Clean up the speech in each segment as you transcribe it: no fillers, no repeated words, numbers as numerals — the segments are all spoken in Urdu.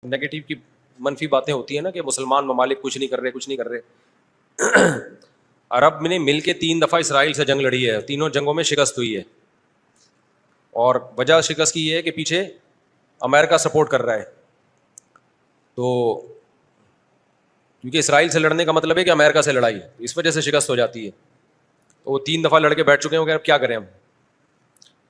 نیگیٹو کی منفی باتیں ہوتی ہیں نا کہ مسلمان ممالک کچھ نہیں کر رہے. عرب نے مل کے 3 دفعہ اسرائیل سے جنگ لڑی ہے, تینوں جنگوں میں شکست ہوئی ہے, اور وجہ شکست کی یہ ہے کہ پیچھے امریکہ سپورٹ کر رہا ہے. تو کیونکہ اسرائیل سے لڑنے کا مطلب ہے کہ امریکہ سے لڑائی, اس وجہ سے شکست ہو جاتی ہے. تو وہ 3 دفعہ لڑ کے بیٹھ چکے ہیں کہ اب کیا کریں ہم.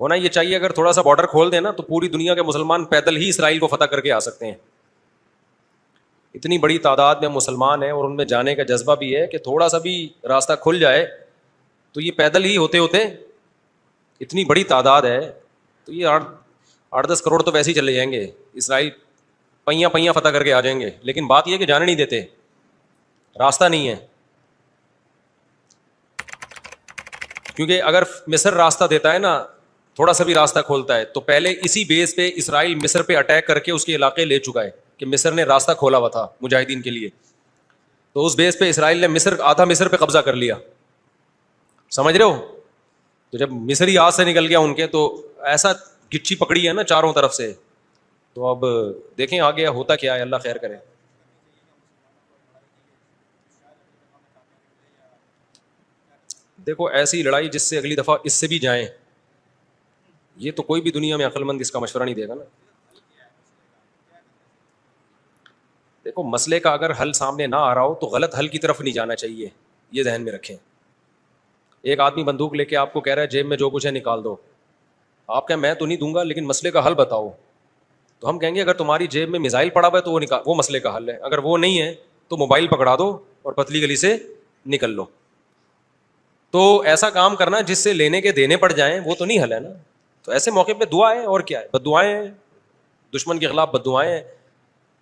ہونا یہ چاہیے اگر تھوڑا سا بارڈر کھول دیں نا تو پوری دنیا کے مسلمان پیدل ہی اسرائیل کو فتح کر کے آ سکتے ہیں. اتنی بڑی تعداد میں مسلمان ہیں اور ان میں جانے کا جذبہ بھی ہے کہ تھوڑا سا بھی راستہ کھل جائے تو یہ پیدل ہی ہوتے ہوتے, اتنی بڑی تعداد ہے تو یہ 8-10 کروڑ تو ویسے ہی چلے جائیں گے. اسرائیل پہیاں فتح کر کے آ جائیں گے. لیکن بات یہ ہے کہ جانے نہیں دیتے, راستہ نہیں ہے. کیونکہ اگر مصر راستہ دیتا ہے نا, تھوڑا سا بھی راستہ کھولتا ہے, تو پہلے اسی بیس پہ اسرائیل مصر پہ اٹیک کر کے اس کے علاقے لے چکا ہے کہ مصر نے راستہ کھولا ہوا تھا مجاہدین کے لیے. تو اس بیس پہ اسرائیل نے آدھا مصر پہ قبضہ کر لیا. سمجھ رہے ہو؟ تو جب مصری ہاتھ سے نکل گیا ان کے, تو ایسا گچھی پکڑی ہے نا چاروں طرف سے. تو اب دیکھیں آگے ہوتا کیا ہے, اللہ خیر کرے. دیکھو ایسی لڑائی جس سے اگلی دفعہ اس سے بھی جائیں, یہ تو کوئی بھی دنیا میں عقل مند اس کا مشورہ نہیں دے گا نا. دیکھو مسئلے کا اگر حل سامنے نہ آ رہا ہو تو غلط حل کی طرف نہیں جانا چاہیے, یہ ذہن میں رکھیں. ایک آدمی بندوق لے کے آپ کو کہہ رہا ہے جیب میں جو کچھ ہے نکال دو, آپ کہیں میں تو نہیں دوں گا لیکن مسئلے کا حل بتاؤ. تو ہم کہیں گے اگر تمہاری جیب میں میزائل پڑا ہوا ہے تو وہ مسئلے کا حل ہے. اگر وہ نہیں ہے تو موبائل پکڑا دو اور پتلی گلی سے نکل لو. تو ایسا کام کرنا جس سے لینے کے دینے پڑ جائیں وہ تو نہیں حل ہے نا. تو ایسے موقع پہ دعا ہے, اور کیا ہے, بد دعائیں ہیں, دشمن کے خلاف بد دعائیں ہیں.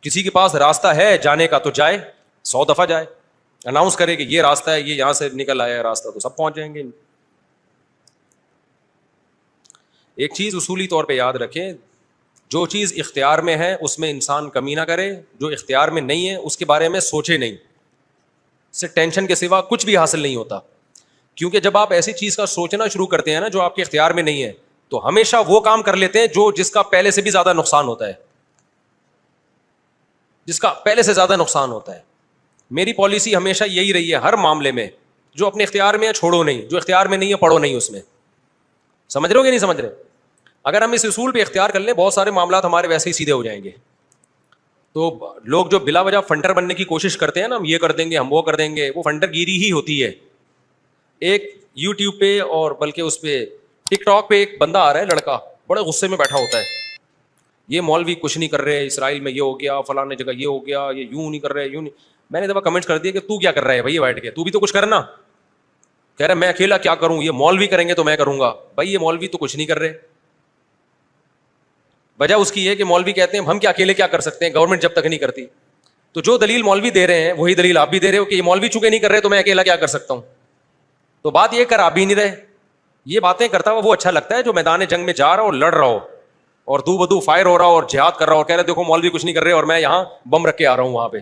کسی کے پاس راستہ ہے جانے کا تو جائے, 100 دفعہ جائے, اناؤنس کرے کہ یہ راستہ ہے, یہ یہاں سے نکل آیا ہے راستہ, تو سب پہنچ جائیں گے. ایک چیز اصولی طور پہ یاد رکھیں, جو چیز اختیار میں ہے اس میں انسان کمی نہ کرے, جو اختیار میں نہیں ہے اس کے بارے میں سوچے نہیں. اس سے ٹینشن کے سوا کچھ بھی حاصل نہیں ہوتا. کیونکہ جب آپ ایسی چیز کا سوچنا شروع کرتے ہیں نا جو آپ کے اختیار میں نہیں ہے, تو ہمیشہ وہ کام کر لیتے ہیں جس کا پہلے سے بھی زیادہ نقصان ہوتا ہے, جس کا پہلے سے زیادہ نقصان ہوتا ہے. میری پالیسی ہمیشہ یہی رہی ہے ہر معاملے میں, جو اپنے اختیار میں ہے چھوڑو نہیں, جو اختیار میں نہیں ہے پڑھو نہیں اس میں. سمجھ رہے ہو کہ نہیں سمجھ رہے؟ اگر ہم اس اصول پہ اختیار کر لیں بہت سارے معاملات ہمارے ویسے ہی سیدھے ہو جائیں گے. تو لوگ جو بلا وجہ فنڈر بننے کی کوشش کرتے ہیں نا, ہم یہ کر دیں گے, ہم وہ کر دیں گے, وہ فنڈر گیری ہی ہوتی ہے. ایک یوٹیوب پہ اور بلکہ اس پہ ٹک ٹاک پہ ایک بندہ آ رہا ہے, لڑکا بڑے غصے میں بیٹھا ہوتا ہے, یہ مولوی کچھ نہیں کر رہے, اسرائیل میں یہ ہو گیا, فلاں جگہ یہ ہو گیا, یہ یوں نہیں کر رہے, یوں نہیں. میں نے دفعہ کمنٹ کر دیا کہ تو کیا کر رہا ہے بھائی بیٹھ کے, تو بھی تو کچھ کرنا. کہہ رہا میں اکیلا کیا کروں, یہ مولوی کریں گے تو میں کروں گا. بھائی یہ مولوی تو کچھ نہیں کر رہے. وجہ اس کی ہے کہ مولوی کہتے ہیں ہم کیا اکیلے کیا کر سکتے ہیں, گورنمنٹ جب تک نہیں کرتی. تو جو دلیل مولوی دے رہے ہیں وہی دلیل آپ بھی دے رہے ہو کہ یہ مولوی چونکہ نہیں کر رہے تو میں اکیلا کیا کر سکتا ہوں. تو بات یہ کر آپ بھی نہیں رہے. یہ باتیں کرتا ہوا وہ اچھا لگتا ہے جو میدان جنگ میں جا رہا ہو اور لڑ رہا ہو اور دو بدو فائر ہو رہا ہو اور جہاد کر رہا ہو اور کہہ رہے دیکھو مولوی کچھ نہیں کر رہے اور میں یہاں بم رکھ کے آ رہا ہوں وہاں پہ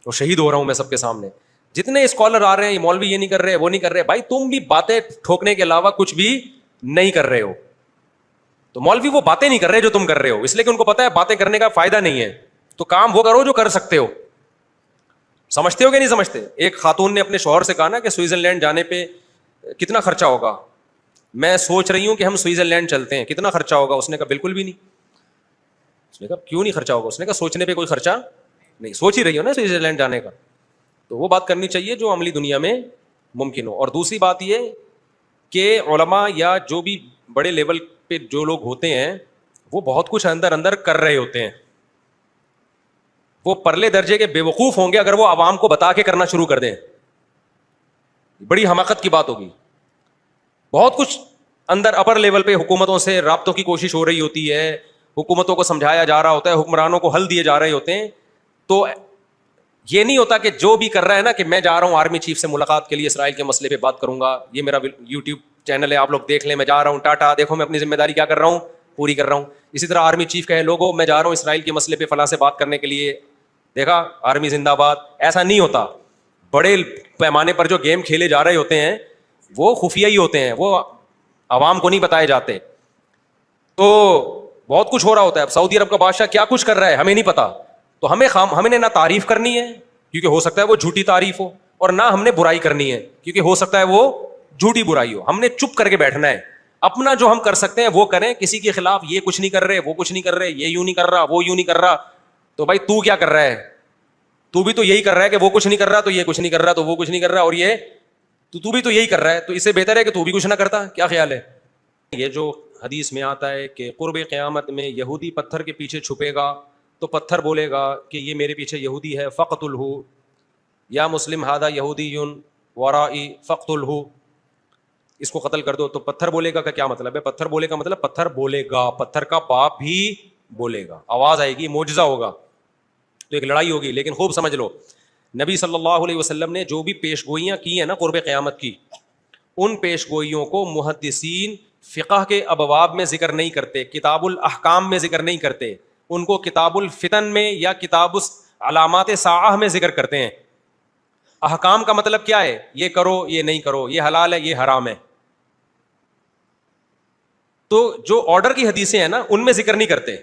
اور شہید ہو رہا ہوں میں سب کے سامنے. جتنے اسکالر آ رہے ہیں یہ مولوی یہ نہیں کر رہے وہ نہیں کر رہے, بھائی تم بھی باتیں ٹھوکنے کے علاوہ کچھ بھی نہیں کر رہے ہو. تو مولوی وہ باتیں نہیں کر رہے جو تم کر رہے ہو, اس لیے کہ ان کو پتا ہے باتیں کرنے کا فائدہ نہیں ہے. تو کام وہ کرو جو کر سکتے ہو. سمجھتے ہو کہ نہیں سمجھتے؟ ایک خاتون نے اپنے شوہر سے کہا نا کہ سوئٹزرلینڈ جانے پہ کتنا خرچہ ہوگا, میں سوچ رہی ہوں کہ ہم سوئٹزرلینڈ چلتے ہیں, کتنا خرچہ ہوگا؟ اس نے کہا بالکل بھی نہیں. اس نے کہا کیوں نہیں خرچہ ہوگا؟ اس نے کہا سوچنے پہ کوئی خرچہ نہیں, سوچ ہی رہی ہو نا سوئٹزرلینڈ جانے کا. تو وہ بات کرنی چاہیے جو عملی دنیا میں ممکن ہو. اور دوسری بات یہ کہ علماء یا جو بھی بڑے لیول پہ جو لوگ ہوتے ہیں وہ بہت کچھ اندر اندر کر رہے ہوتے ہیں. وہ پرلے درجے کے بے وقوف ہوں گے اگر وہ عوام کو بتا کے کرنا شروع کر دیں, بڑی حماقت کی بات ہوگی. بہت کچھ اندر اپر لیول پہ حکومتوں سے رابطوں کی کوشش ہو رہی ہوتی ہے, حکومتوں کو سمجھایا جا رہا ہوتا ہے, حکمرانوں کو حل دیے جا رہے ہوتے ہیں. تو یہ نہیں ہوتا کہ جو بھی کر رہا ہے نا کہ میں جا رہا ہوں آرمی چیف سے ملاقات کے لیے اسرائیل کے مسئلے پہ بات کروں گا, یہ میرا یوٹیوب چینل ہے آپ لوگ دیکھ لیں, میں جا رہا ہوں ٹاٹا دیکھو میں اپنی ذمہ داری کیا کر رہا ہوں پوری کر رہا ہوں. اسی طرح آرمی چیف کہے لوگوں میں جا رہا ہوں اسرائیل کے مسئلے پہ فلاں سے بات کرنے کے لیے, دیکھا آرمی زندہ باد. ایسا نہیں ہوتا. بڑے پیمانے پر جو گیم کھیلے جا رہے ہوتے ہیں وہ خفیہ ہی ہوتے ہیں, وہ عوام کو نہیں بتائے جاتے. تو بہت کچھ ہو رہا ہوتا ہے. اب سعودی عرب کا بادشاہ کیا کچھ کر رہا ہے ہمیں نہیں پتا, تو ہمیں نہ تعریف کرنی ہے کیونکہ ہو سکتا ہے وہ جھوٹی تعریف ہو, اور نہ ہم نے برائی کرنی ہے کیونکہ ہو سکتا ہے وہ جھوٹی برائی ہو. ہم نے چپ کر کے بیٹھنا ہے, اپنا جو ہم کر سکتے ہیں وہ کریں, کسی کے خلاف یہ کچھ نہیں کر رہے, وہ کچھ نہیں کر رہے, یہ یوں نہیں کر رہا, وہ یوں نہیں کر رہا, تو بھائی تو کیا کر رہا ہے؟ تو بھی تو یہی کر رہا ہے کہ وہ کچھ نہیں کر رہا تو یہ کچھ نہیں کر رہا تو وہ کچھ نہیں کر رہا, اور یہ تو بھی تو یہی کر رہا ہے, تو اس سے بہتر ہے کہ تو بھی کچھ نہ کرتا. کیا خیال ہے؟ یہ جو حدیث میں آتا ہے کہ قرب قیامت میں یہودی پتھر کے پیچھے چھپے گا تو پتھر بولے گا کہ یہ میرے پیچھے یہودی ہے, فقتلہ یا مسلم ھذا یہودی ورائی فقتلہ, اس کو قتل کر دو. تو پتھر بولے گا کا کیا مطلب ہے؟ پتھر بولے کا مطلب پتھر بولے گا, پتھر کا باپ بھی بولے گا, آواز آئے گی, معجزہ ہوگا, تو ایک لڑائی ہوگی. لیکن خوب سمجھ لو, نبی صلی اللہ علیہ وسلم نے جو بھی پیش گوئیاں کی ہیں نا قرب قیامت کی, ان پیش گوئیوں کو محدثین فقہ کے ابواب میں ذکر نہیں کرتے, کتاب الاحکام میں ذکر نہیں کرتے, ان کو کتاب الفتن میں یا کتاب علامات ساعہ میں ذکر کرتے ہیں. احکام کا مطلب کیا ہے؟ یہ کرو, یہ نہیں کرو, یہ حلال ہے, یہ حرام ہے. تو جو آرڈر کی حدیثیں ہیں نا ان میں ذکر نہیں کرتے,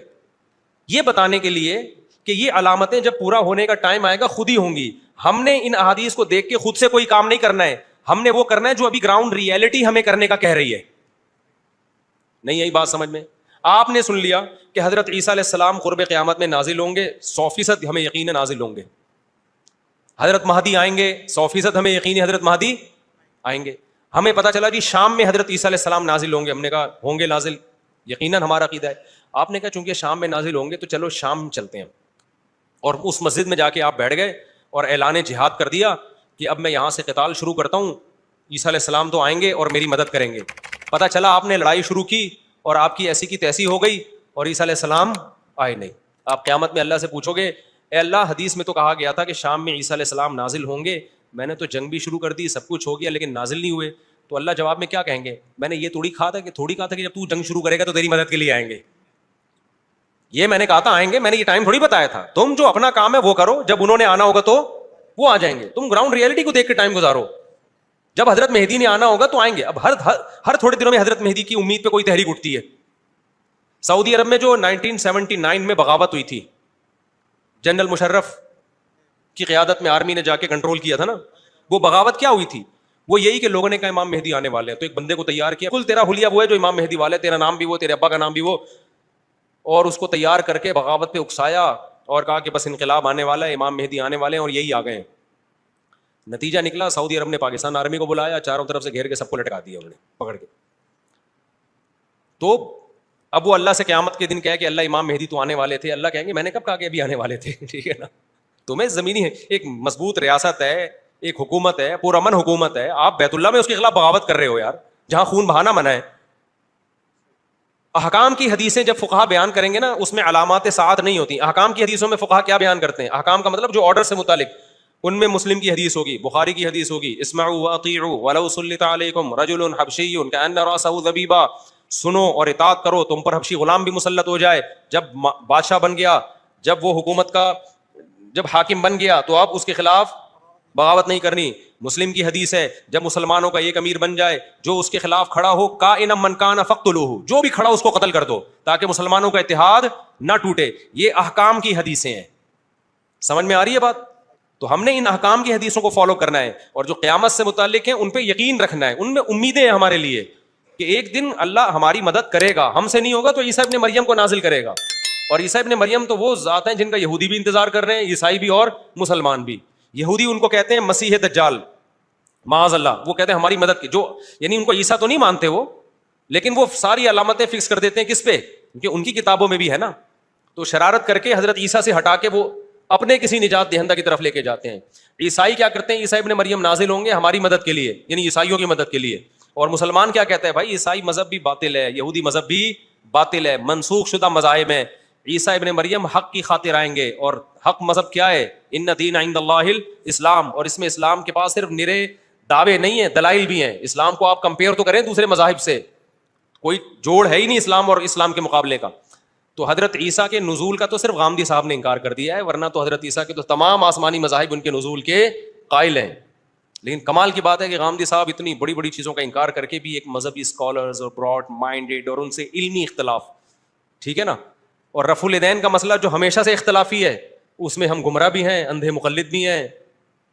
یہ بتانے کے لیے کہ یہ علامتیں جب پورا ہونے کا ٹائم آئے گا خود ہی ہوں گی. ہم نے ان احادیث کو دیکھ کے خود سے کوئی کام نہیں کرنا ہے, ہم نے وہ کرنا ہے جو ابھی گراؤنڈ ریئلٹی ہمیں کرنے کا کہہ رہی ہے. نہیں یہی بات سمجھ میں؟ آپ نے سن لیا کہ حضرت عیسیٰ علیہ السلام قرب قیامت میں نازل ہوں گے, 100% ہمیں یقین ہے نازل ہوں گے. حضرت مہدی آئیں گے, 100% ہمیں یقین ہے حضرت مہدی آئیں گے. ہمیں پتا چلا جی شام میں حضرت عیسیٰ علیہ السلام نازل ہوں گے, ہم نے کہا ہوں گے نازل, یقیناً ہمارا عقیدہ ہے. آپ نے کہا چونکہ شام میں نازل ہوں گے تو چلو شام چلتے ہیں, اور اس مسجد میں جا کے آپ بیٹھ گئے اور اعلان جہاد کر دیا کہ اب میں یہاں سے قتال شروع کرتا ہوں, عیسیٰ علیہ السلام تو آئیں گے اور میری مدد کریں گے. پتہ چلا آپ نے لڑائی شروع کی اور آپ کی ایسی کی تیسی ہو گئی اور عیسیٰ علیہ السلام آئے نہیں. آپ قیامت میں اللہ سے پوچھو گے اے اللہ حدیث میں تو کہا گیا تھا کہ شام میں عیسیٰ علیہ السلام نازل ہوں گے, میں نے تو جنگ بھی شروع کر دی, سب کچھ ہو گیا, لیکن نازل نہیں ہوئے. تو اللہ جواب میں کیا کہیں گے؟ میں نے یہ تھوڑی کہا تھا کہ جب تو جنگ شروع کرے گا تو تیری مدد کے لیے آئیں گے. یہ میں نے کہا تھا آئیں گے, میں نے یہ ٹائم تھوڑی بتایا تھا. تم جو اپنا کام ہے وہ کرو, جب انہوں نے آنا ہوگا تو وہ آ جائیں گے. تم گراؤنڈ ریئلٹی کو دیکھ کے ٹائم گزارو. جب حضرت مہدی نے آنا ہوگا تو آئیں گے. اب ہر تھوڑے دنوں میں حضرت مہدی کی امید پہ کوئی تحریک اٹھتی ہے. سعودی عرب میں جو 1979 میں بغاوت ہوئی تھی, جنرل مشرف کی قیادت میں آرمی نے جا کے کنٹرول کیا تھا نا, وہ بغاوت کیا ہوئی تھی؟ وہ یہی کہ لوگوں نے کہا امام مہدی آنے والے ہیں, تو ایک بندے کو تیار کیا, کل تیرا حلیہ وہ ہے جو امام مہدی والے, تیرا نام بھی وہ, تیرے ابا کا نام بھی وہ, اور اس کو تیار کر کے بغاوت پہ اکسایا اور کہا کہ بس انقلاب آنے والا ہے, امام مہدی آنے والے ہیں, اور یہی آ گئے ہیں. نتیجہ نکلا سعودی عرب نے پاکستان آرمی کو بلایا, چاروں طرف سے گھیر کے سب کو لٹکا دیا انہوں نے پکڑ کے. تو اب وہ اللہ سے قیامت کے دن کہے کہ اللہ امام مہدی تو آنے والے تھے, اللہ کہیں گے میں نے کب کہا کہ ابھی آنے والے تھے. ٹھیک ہے نا, تمہیں زمینی ایک مضبوط ریاست ہے, ایک حکومت ہے, پرامن حکومت ہے, آپ بیت اللہ میں اس کے خلاف بغاوت کر رہے ہو یار, جہاں خون بہانا منع ہے. احکام کی حدیثیں جب فقہا بیان کریں گے نا اس میں علامات ساعت نہیں ہوتی. احکام کی حدیثوں میں فقہا کیا بیان کرتے ہیں؟ احکام کا مطلب جو آرڈر سے متعلق, ان میں مسلم کی حدیث ہوگی, بخاری کی حدیث ہوگی, اسمعوا واطیعوا ولو سلط علیکم رجل حبشی کأن رأسہ ذبیبہ, سنو اور اطاعت کرو, تم پر حبشی غلام بھی مسلط ہو جائے. جب بادشاہ بن گیا, جب وہ حکومت کا جب حاکم بن گیا تو آپ اس کے خلاف بغاوت نہیں کرنی. مسلم کی حدیث ہے جب مسلمانوں کا ایک امیر بن جائے جو اس کے خلاف کھڑا ہو, کائنا من کان فاقتلوہ, جو بھی کھڑا اس کو قتل کر دو تاکہ مسلمانوں کا اتحاد نہ ٹوٹے. یہ احکام کی حدیثیں ہیں. سمجھ میں آ رہی ہے بات؟ تو ہم نے ان احکام کی حدیثوں کو فالو کرنا ہے, اور جو قیامت سے متعلق ہیں ان پہ یقین رکھنا ہے, ان میں امیدیں ہیں ہمارے لیے کہ ایک دن اللہ ہماری مدد کرے گا. ہم سے نہیں ہوگا تو عیسیٰ ابن مریم کو نازل کرے گا, اور عیسیٰ ابن مریم تو وہ ذات ہیں جن کا یہودی بھی انتظار کر رہے ہیں, عیسائی بھی اور مسلمان بھی. یہودی ان کو کہتے ہیں مسیح دجال, معاذ اللہ, وہ کہتے ہیں ہماری مدد کی, جو یعنی ان کو عیسیٰ تو نہیں مانتے وہ, لیکن وہ ساری علامتیں فکس کر دیتے ہیں کس پہ؟ کیونکہ ان کی کتابوں میں بھی ہے نا. تو شرارت کر کے حضرت عیسیٰ سے ہٹا کے وہ اپنے کسی نجات دہندہ کی طرف لے کے جاتے ہیں. عیسائی کیا کرتے ہیں؟ عیسیٰ ابن مریم نازل ہوں گے ہماری مدد کے لیے, یعنی عیسائیوں کی مدد کے لیے. اور مسلمان کیا کہتا ہے؟ بھائی عیسائی مذہب بھی باطل ہے, یہودی مذہب بھی باطل ہے, منسوخ شدہ مذاہب ہیں. عیسیٰ ابن مریم حق کی خاطر آئیں گے, اور حق مذہب کیا ہے؟ ان دین عند اللہ الاسلام, اور اس میں اسلام کے پاس صرف نرے دعوے نہیں ہیں, دلائل بھی ہیں. اسلام کو آپ کمپیئر تو کریں دوسرے مذاہب سے, کوئی جوڑ ہے ہی نہیں اسلام اور اسلام کے مقابلے کا. تو حضرت عیسیٰ کے نزول کا تو صرف غامدی صاحب نے انکار کر دیا ہے, ورنہ تو حضرت عیسیٰ کے تو تمام آسمانی مذاہب ان کے نزول کے قائل ہیں. لیکن کمال کی بات ہے کہ غامدی صاحب اتنی بڑی بڑی چیزوں کا انکار کر کے بھی ایک مذہبی اسکالرز اور براڈ مائنڈیڈ اور ان سے علمی اختلاف, ٹھیک ہے نا, اور رفع الیدین کا مسئلہ جو ہمیشہ سے اختلافی ہے, اس میں ہم گمراہ بھی ہیں, اندھے مقلد بھی ہیں.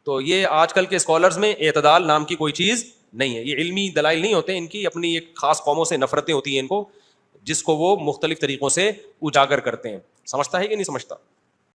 تو یہ آج کل کے اسکالرز میں اعتدال نام کی کوئی چیز نہیں ہے. یہ علمی دلائل نہیں ہوتے, ان کی اپنی ایک خاص قوموں سے نفرتیں ہوتی ہیں ان کو, جس کو وہ مختلف طریقوں سے اجاگر کرتے ہیں. سمجھتا ہے کہ نہیں سمجھتا؟